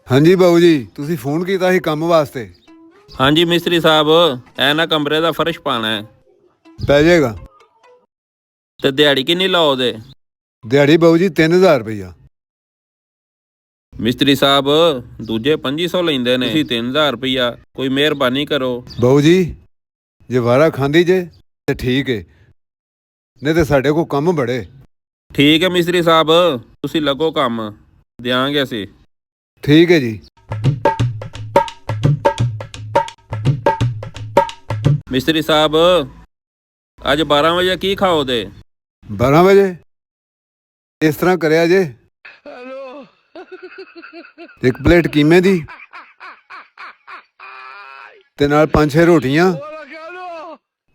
हाँ जी बाबू जी, तुसी फोन किया ही काम वास्ते। हाँ जी मिस्त्री साहब, ऐ ना कमरे का फर्श पाना है पै जाएगा। ते दिहाड़ी किन्नी लाओ दे? दिहाड़ी बाबू जी 3000 रुपया। मिस्त्री साहब दूजे 2500 लेंदे ने, 3000 रुपया, कोई मेहरबानी करो। बाबू जी जे वारा खांदी जे ते ठीक है, नहीं तो साढ़े को कम बड़े। ठीक है मिस्त्री साहब, तुसी लगो काम, देंगे असी। ठीक है जी। मिस्त्री साहब अज 12 बजे की खाओ दे? 12 बजे इस तरह करया जे, एक प्लेट कीमे दी ते नाल 5-6 रोटियां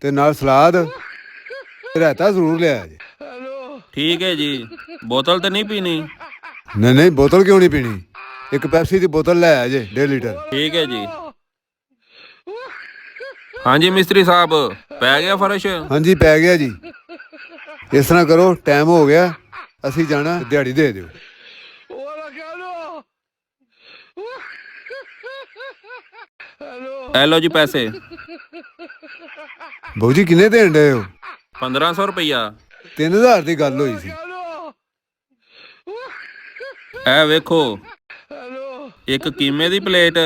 ते नाल सलाद, रायता जरूर लिया जे। ठीक है जी। बोतल तो नहीं पीनी? नहीं नहीं, बोतल क्यों नहीं पीनी, एक पेप्सी की बोतल ले आ जे 1.5 लीटर। ठीक है जी। हाँ जी मिस्त्री साहब, पै गया फर्श? हाँ जी पै गया जी। इस तरह करो, टाइम हो गया, असी जाना, दिहाड़ी दे दियो। ए लो जी पैसे। बाबू जी किन्ने देन डे हो? 1500 रुपया। 3000 की गल हुई सी। ए वेखो, एक कीमे दी प्लेट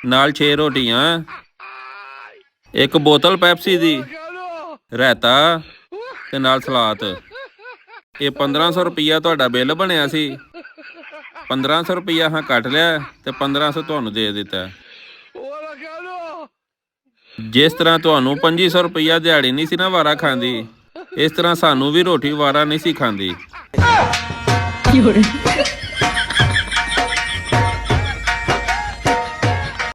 नाल 6 रोटियां, एक बोतल पैप्सी दी, रायता ते नाल सलाद। ये 1500 रुपया तुहाडा बिल बनिया सी। 1500 रुपया हाँ कट लिया ते 1500 तुहानू दे दिता। जिस तरह तुहानू 2500 रुपया दिहाड़ी नहीं सी ना वारा खांदी, इस तरह सानू भी रोटी वारा नहीं सी खांदी।